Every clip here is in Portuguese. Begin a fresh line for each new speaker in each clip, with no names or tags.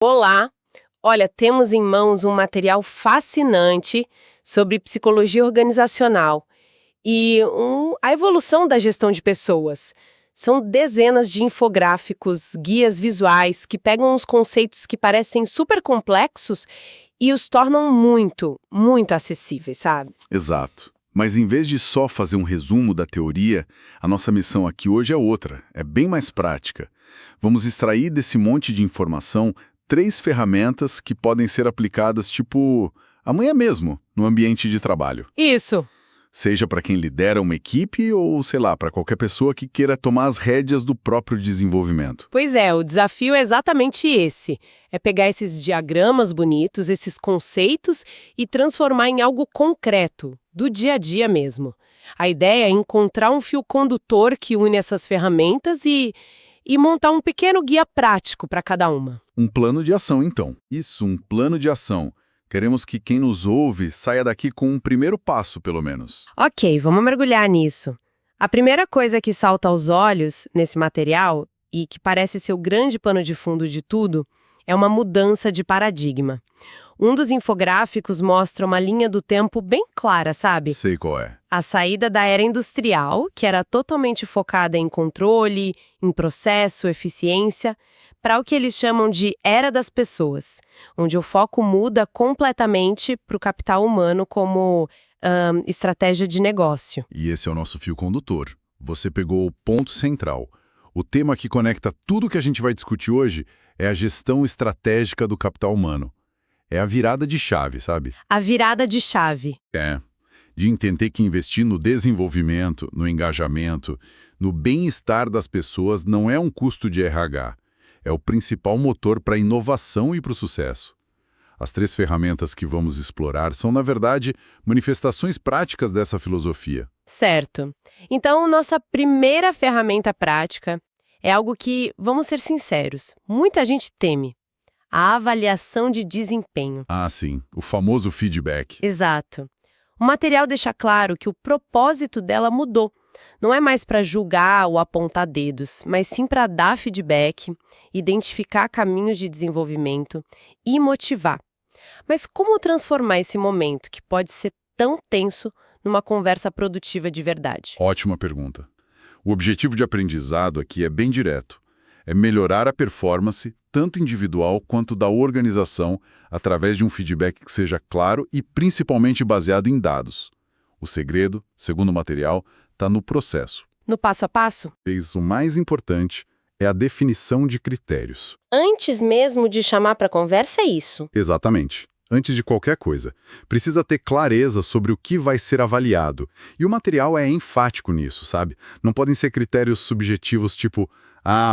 Olá! Olha, temos em mãos um material fascinante sobre psicologia organizacional e a evolução da gestão de pessoas. São dezenas de infográficos, guias visuais que pegam uns conceitos que parecem super complexos e os tornam muito acessíveis, sabe?
Exato. Mas em vez de só fazer um resumo da teoria, a nossa missão aqui hoje é outra, é bem mais prática. Vamos extrair desse monte de informação 3 ferramentas que podem ser aplicadas, tipo, amanhã mesmo, no ambiente de trabalho.
Isso!
Seja para quem lidera uma equipe ou, sei lá, para qualquer pessoa que queira tomar as rédeas do próprio desenvolvimento.
Pois é, o desafio é exatamente esse. É pegar esses diagramas bonitos, esses conceitos e transformar em algo concreto, do dia a dia mesmo. A ideia é encontrar um fio condutor que une essas ferramentas e montar um pequeno guia prático para cada uma.
Um plano de ação, então. Isso, um plano de ação. Queremos que quem nos ouve saia daqui com um primeiro passo, pelo menos.
Ok, vamos mergulhar nisso. A primeira coisa que salta aos olhos nesse material, e que parece ser o grande pano de fundo de tudo, é uma mudança de paradigma. Um dos infográficos mostra uma linha do tempo bem clara, sabe?
Sei qual é.
A saída da era industrial, que era totalmente focada em controle, em processo, eficiência, para o que eles chamam de era das pessoas, onde o foco muda completamente para o capital humano como estratégia de negócio.
E esse é o nosso fio condutor. Você pegou o ponto central. O tema que conecta tudo que a gente vai discutir hoje é a gestão estratégica do capital humano. É a virada de chave, sabe?
A virada de chave.
É. De entender que investir no desenvolvimento, no engajamento, no bem-estar das pessoas não é um custo de RH. É o principal motor para a inovação e para o sucesso. As 3 ferramentas que vamos explorar são, na verdade, manifestações práticas dessa filosofia.
Certo. Então, nossa primeira ferramenta prática é algo que, vamos ser sinceros, muita gente teme. A avaliação de desempenho.
Ah, sim. O famoso feedback.
Exato. O material deixa claro que o propósito dela mudou. Não é mais para julgar ou apontar dedos, mas sim para dar feedback, identificar caminhos de desenvolvimento e motivar. Mas como transformar esse momento, que pode ser tão tenso, numa conversa produtiva de verdade?
Ótima pergunta. O objetivo de aprendizado aqui é bem direto. É melhorar a performance, tanto individual quanto da organização, através de um feedback que seja claro e principalmente baseado em dados. O segredo, segundo o material, está no processo.
No passo a passo?
O mais importante é a definição de critérios.
Antes mesmo de chamar para conversa, é isso.
Exatamente. Antes de qualquer coisa, precisa ter clareza sobre o que vai ser avaliado. E o material é enfático nisso, sabe? Não podem ser critérios subjetivos tipo,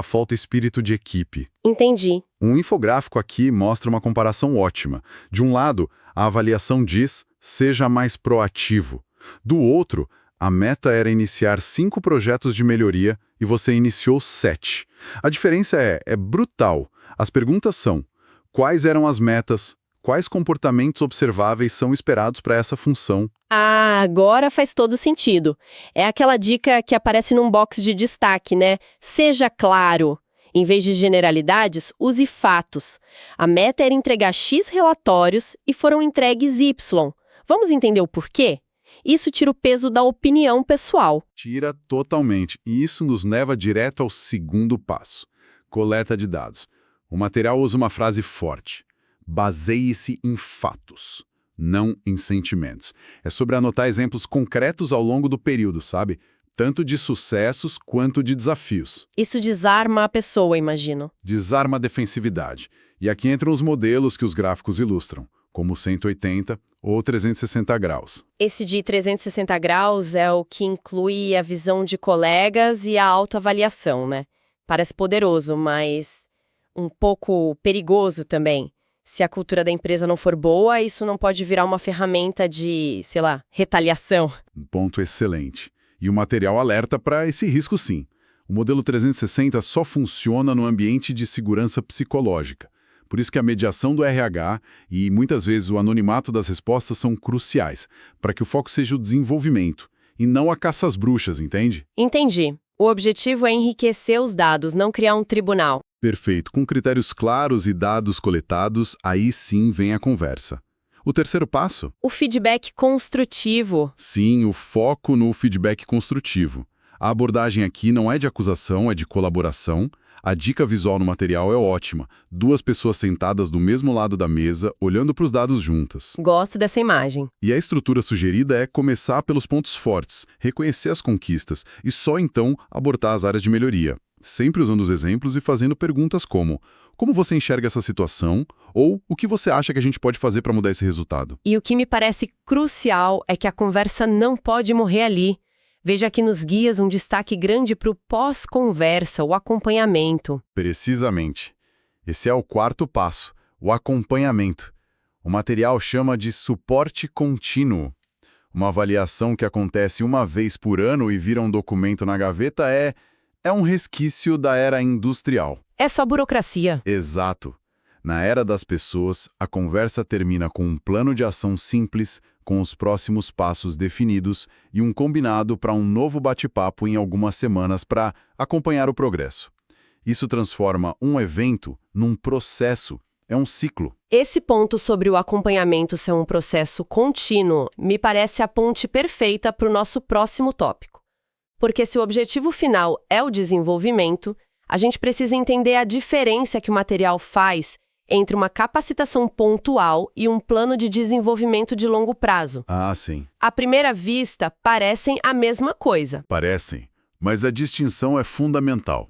falta espírito de equipe.
Entendi.
Um infográfico aqui mostra uma comparação ótima. De um lado, a avaliação diz, seja mais proativo. Do outro, a meta era iniciar 5 projetos de melhoria e você iniciou 7. A diferença é brutal. As perguntas são, quais eram as metas? Quais comportamentos observáveis são esperados para essa função?
Ah, agora faz todo sentido. É aquela dica que aparece num box de destaque, né? Seja claro. Em vez de generalidades, use fatos. A meta era entregar X relatórios e foram entregues Y. Vamos entender o porquê? Isso tira o peso da opinião pessoal.
Tira totalmente. E isso nos leva direto ao segundo passo. Coleta de dados. O material usa uma frase forte. Baseie-se em fatos, não em sentimentos. É sobre anotar exemplos concretos ao longo do período, sabe? Tanto de sucessos quanto de desafios.
Isso desarma a pessoa, imagino.
Desarma a defensividade. E aqui entram os modelos que os gráficos ilustram, como 180 ou 360 graus.
Esse de 360 graus é o que inclui a visão de colegas e a autoavaliação, né? Parece poderoso, mas um pouco perigoso também. Se a cultura da empresa não for boa, isso não pode virar uma ferramenta de, sei lá, retaliação.
Um ponto excelente. E o material alerta para esse risco sim. O modelo 360 só funciona no ambiente de segurança psicológica. Por isso que a mediação do RH e, muitas vezes, o anonimato das respostas são cruciais, para que o foco seja o desenvolvimento, e não a caça às bruxas, entende?
Entendi. O objetivo é enriquecer os dados, não criar um tribunal.
Perfeito. Com critérios claros e dados coletados, aí sim vem a conversa. O terceiro passo?
O feedback construtivo.
Sim, o foco no feedback construtivo. A abordagem aqui não é de acusação, é de colaboração. A dica visual no material é ótima. Duas pessoas sentadas do mesmo lado da mesa, olhando para os dados juntas.
Gosto dessa imagem.
E a estrutura sugerida é começar pelos pontos fortes, reconhecer as conquistas e só então abordar as áreas de melhoria. Sempre usando os exemplos e fazendo perguntas como você enxerga essa situação? Ou o que você acha que a gente pode fazer para mudar esse resultado?
E o que me parece crucial é que a conversa não pode morrer ali. Veja aqui nos guias um destaque grande para o pós-conversa, o acompanhamento.
Precisamente. Esse é o quarto passo, o acompanhamento. O material chama de suporte contínuo. Uma avaliação que acontece uma vez por ano e vira um documento na gaveta é um resquício da era industrial.
É só burocracia.
Exato. Na era das pessoas, a conversa termina com um plano de ação simples, com os próximos passos definidos e um combinado para um novo bate-papo em algumas semanas para acompanhar o progresso. Isso transforma um evento num processo, é um ciclo.
Esse ponto sobre o acompanhamento ser um processo contínuo me parece a ponte perfeita para o nosso próximo tópico. Porque se o objetivo final é o desenvolvimento, a gente precisa entender a diferença que o material faz entre uma capacitação pontual e um plano de desenvolvimento de longo prazo.
Ah, sim.
À primeira vista, parecem a mesma coisa.
Parecem, mas a distinção é fundamental.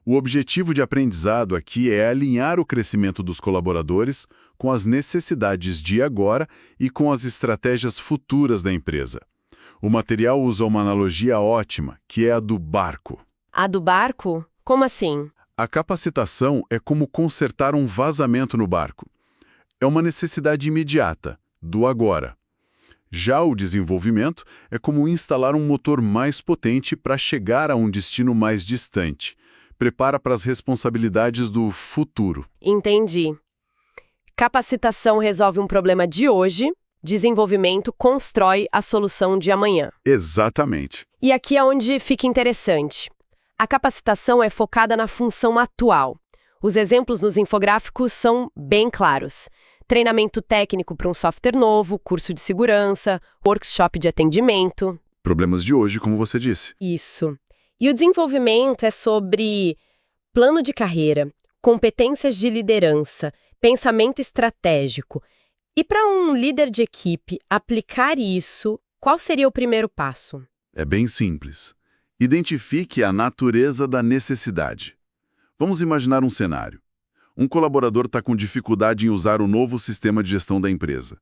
O objetivo de aprendizado aqui é alinhar o crescimento dos colaboradores com as necessidades de agora e com as estratégias futuras da empresa. O material usa uma analogia ótima, que é a do barco.
A do barco? Como assim?
A capacitação é como consertar um vazamento no barco. É uma necessidade imediata, do agora. Já o desenvolvimento é como instalar um motor mais potente para chegar a um destino mais distante. Prepara para as responsabilidades do futuro.
Entendi. Capacitação resolve um problema de hoje, desenvolvimento constrói a solução de amanhã.
Exatamente.
E aqui é onde fica interessante. A capacitação é focada na função atual. Os exemplos nos infográficos são bem claros. Treinamento técnico para um software novo, curso de segurança, workshop de atendimento.
Problemas de hoje, como você disse.
Isso. E o desenvolvimento é sobre plano de carreira, competências de liderança, pensamento estratégico. E para um líder de equipe aplicar isso, qual seria o primeiro passo?
É bem simples. Identifique a natureza da necessidade. Vamos imaginar um cenário. Um colaborador está com dificuldade em usar o novo sistema de gestão da empresa.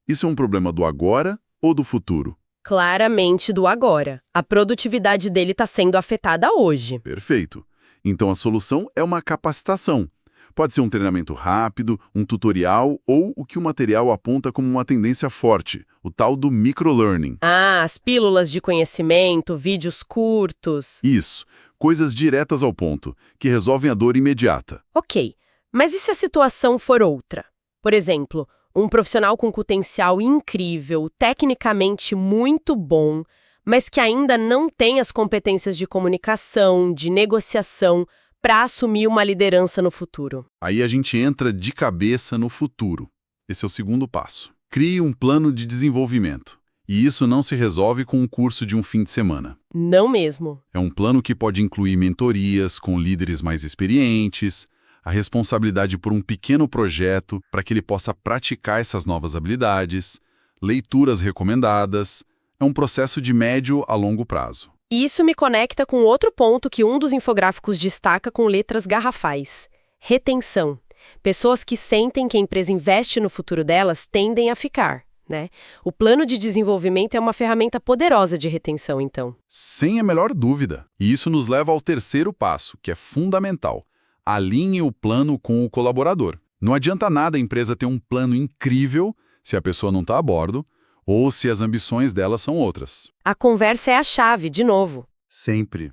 Isso é um problema do agora ou do futuro?
Claramente do agora. A produtividade dele está sendo afetada hoje.
Perfeito. Então a solução é uma capacitação. Pode ser um treinamento rápido, um tutorial ou o que o material aponta como uma tendência forte, o tal do microlearning.
Ah, as pílulas de conhecimento, vídeos curtos.
Isso, coisas diretas ao ponto, que resolvem a dor imediata.
Ok, mas e se a situação for outra? Por exemplo, um profissional com potencial incrível, tecnicamente muito bom, mas que ainda não tem as competências de comunicação, de negociação, para assumir uma liderança no futuro.
Aí a gente entra de cabeça no futuro. Esse é o segundo passo. Crie um plano de desenvolvimento. E isso não se resolve com um curso de um fim de semana.
Não mesmo.
É um plano que pode incluir mentorias com líderes mais experientes, a responsabilidade por um pequeno projeto para que ele possa praticar essas novas habilidades, leituras recomendadas. É um processo de médio a longo prazo.
E isso me conecta com outro ponto que um dos infográficos destaca com letras garrafais: retenção. Pessoas que sentem que a empresa investe no futuro delas tendem a ficar, né? O plano de desenvolvimento é uma ferramenta poderosa de retenção, então.
Sem a menor dúvida. E isso nos leva ao terceiro passo, que é fundamental. Alinhe o plano com o colaborador. Não adianta nada a empresa ter um plano incrível se a pessoa não está a bordo, ou se as ambições dela são outras.
A conversa é a chave, de novo.
Sempre.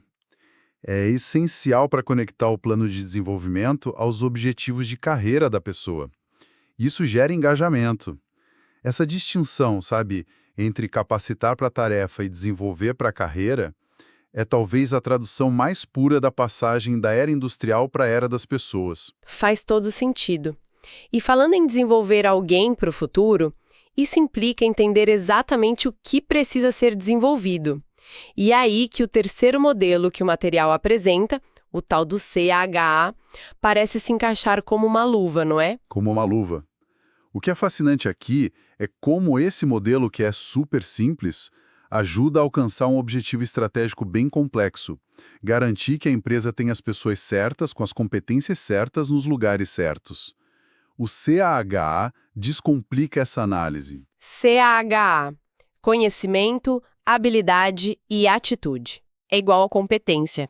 É essencial para conectar o plano de desenvolvimento aos objetivos de carreira da pessoa. Isso gera engajamento. Essa distinção, sabe, entre capacitar para a tarefa e desenvolver para a carreira, É talvez a tradução mais pura da passagem da era industrial para a era das pessoas.
Faz todo sentido. E falando em desenvolver alguém para o futuro, isso implica entender exatamente o que precisa ser desenvolvido. E é aí que o terceiro modelo que o material apresenta, o tal do CAHA, parece se encaixar como uma luva, não é?
Como uma luva. O que é fascinante aqui é como esse modelo, que é super simples, ajuda a alcançar um objetivo estratégico bem complexo. Garantir que a empresa tenha as pessoas certas, com as competências certas, nos lugares certos. O CAHA descomplica essa análise.
CAHA, conhecimento, habilidade e atitude. É igual a competência.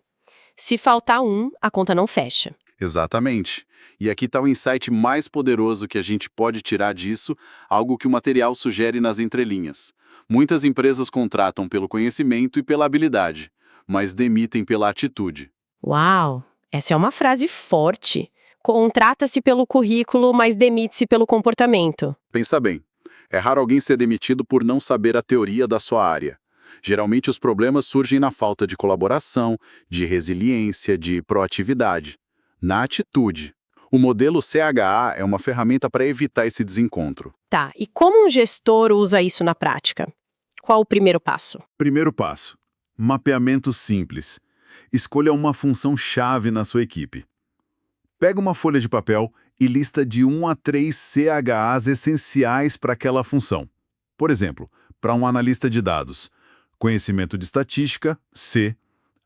Se faltar um, a conta não fecha.
Exatamente. E aqui está o insight mais poderoso que a gente pode tirar disso, algo que o material sugere nas entrelinhas. Muitas empresas contratam pelo conhecimento e pela habilidade, mas demitem pela atitude.
Uau, essa é uma frase forte. Contrata-se pelo currículo, mas demite-se pelo comportamento.
Pensa bem, é raro alguém ser demitido por não saber a teoria da sua área. Geralmente os problemas surgem na falta de colaboração, de resiliência, de proatividade. Na atitude. O modelo CAHA é uma ferramenta para evitar esse desencontro.
Tá, e como um gestor usa isso na prática? Qual o primeiro passo?
Primeiro passo: mapeamento simples. Escolha uma função-chave na sua equipe. Pega uma folha de papel e lista de 1 a 3 CAHAs essenciais para aquela função. Por exemplo, para um analista de dados, conhecimento de estatística, C,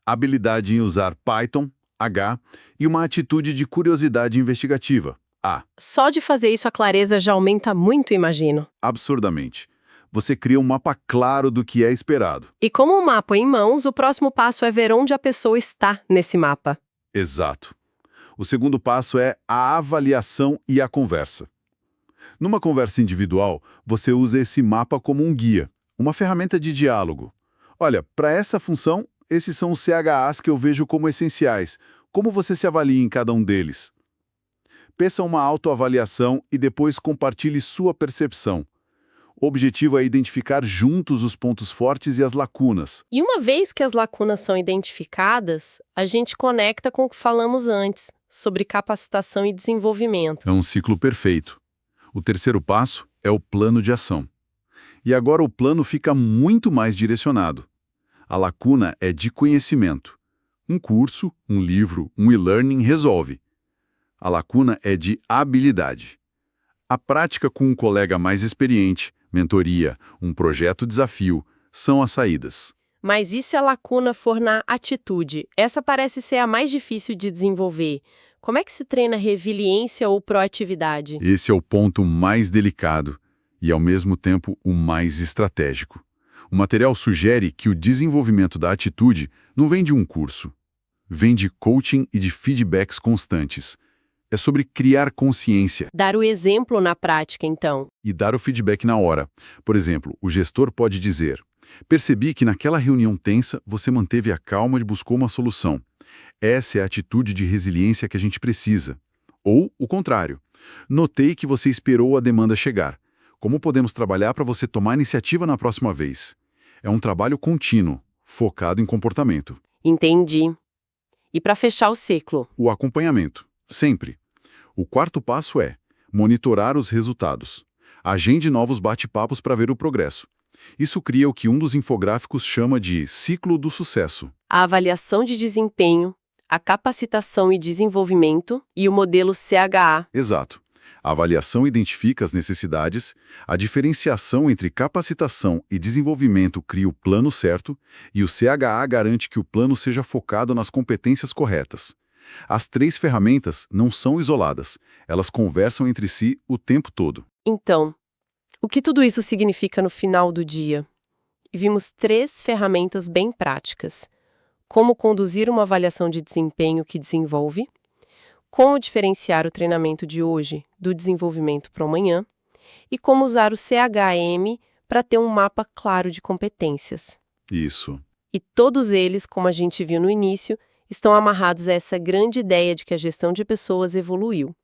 habilidade em usar Python, H, e uma atitude de curiosidade investigativa, A.
Só de fazer isso a clareza já aumenta muito, imagino.
Absurdamente. Você cria um mapa claro do que é esperado.
E como o mapa em mãos, o próximo passo é ver onde a pessoa está nesse mapa.
Exato. O segundo passo é a avaliação e a conversa. Numa conversa individual, você usa esse mapa como um guia, uma ferramenta de diálogo. Olha, para essa função, esses são os CAHAs que eu vejo como essenciais. Como você se avalia em cada um deles? Peça uma autoavaliação e depois compartilhe sua percepção. O objetivo é identificar juntos os pontos fortes e as lacunas.
E uma vez que as lacunas são identificadas, a gente conecta com o que falamos antes, sobre capacitação e desenvolvimento.
É um ciclo perfeito. O terceiro passo é o plano de ação. E agora o plano fica muito mais direcionado. A lacuna é de conhecimento. Um curso, um livro, um e-learning resolve. A lacuna é de habilidade. A prática com um colega mais experiente, mentoria, um projeto desafio, são as saídas.
Mas e se a lacuna for na atitude? Essa parece ser a mais difícil de desenvolver. Como é que se treina resiliência ou proatividade?
Esse é o ponto mais delicado e, ao mesmo tempo, o mais estratégico. O material sugere que o desenvolvimento da atitude não vem de um curso. Vem de coaching e de feedbacks constantes. É sobre criar consciência.
Dar o exemplo na prática, então.
E dar o feedback na hora. Por exemplo, o gestor pode dizer: percebi que naquela reunião tensa você manteve a calma e buscou uma solução. Essa é a atitude de resiliência que a gente precisa. Ou o contrário. Notei que você esperou a demanda chegar. Como podemos trabalhar para você tomar iniciativa na próxima vez? É um trabalho contínuo, focado em comportamento.
Entendi. E para fechar o ciclo?
O acompanhamento. Sempre. O quarto passo é monitorar os resultados. Agende novos bate-papos para ver o progresso. Isso cria o que um dos infográficos chama de ciclo do sucesso.
A avaliação de desempenho, a capacitação e desenvolvimento e o modelo CAHA.
Exato. A avaliação identifica as necessidades, a diferenciação entre capacitação e desenvolvimento cria o plano certo e o CAHA garante que o plano seja focado nas competências corretas. As três ferramentas não são isoladas, elas conversam entre si o tempo todo.
Então, o que tudo isso significa no final do dia? Vimos 3 ferramentas bem práticas. Como conduzir uma avaliação de desempenho que desenvolve, como diferenciar o treinamento de hoje do desenvolvimento para amanhã e como usar o CHM para ter um mapa claro de competências.
Isso.
E todos eles, como a gente viu no início, estão amarrados a essa grande ideia de que a gestão de pessoas evoluiu.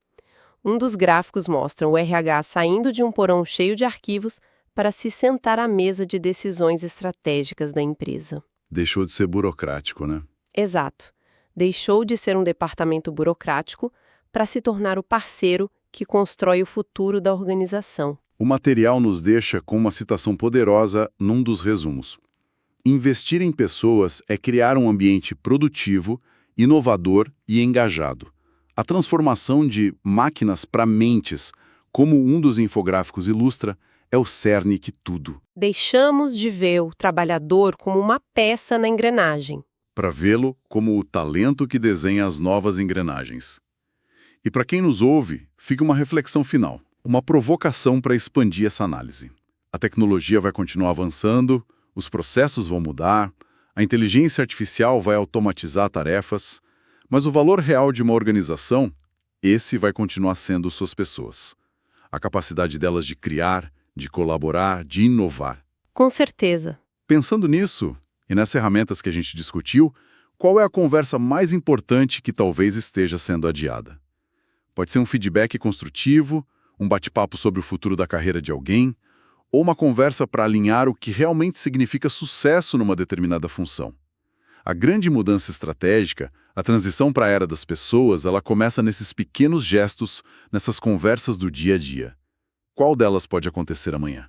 Um dos gráficos mostra o RH saindo de um porão cheio de arquivos para se sentar à mesa de decisões estratégicas da empresa.
Deixou de ser burocrático, né?
Exato. Deixou de ser um departamento burocrático para se tornar o parceiro que constrói o futuro da organização.
O material nos deixa com uma citação poderosa num dos resumos. Investir em pessoas é criar um ambiente produtivo, inovador e engajado. A transformação de máquinas para mentes, como um dos infográficos ilustra, é o cerne que tudo.
Deixamos de ver o trabalhador como uma peça na engrenagem.
Para vê-lo como o talento que desenha as novas engrenagens. E para quem nos ouve, fica uma reflexão final, uma provocação para expandir essa análise. A tecnologia vai continuar avançando, os processos vão mudar, a inteligência artificial vai automatizar tarefas, mas o valor real de uma organização, esse vai continuar sendo suas pessoas. A capacidade delas de criar, de colaborar, de inovar.
Com certeza.
Pensando nisso, e nas ferramentas que a gente discutiu, qual é a conversa mais importante que talvez esteja sendo adiada? Pode ser um feedback construtivo, um bate-papo sobre o futuro da carreira de alguém, ou uma conversa para alinhar o que realmente significa sucesso numa determinada função. A grande mudança estratégica, a transição para a era das pessoas, ela começa nesses pequenos gestos, nessas conversas do dia a dia. Qual delas pode acontecer amanhã?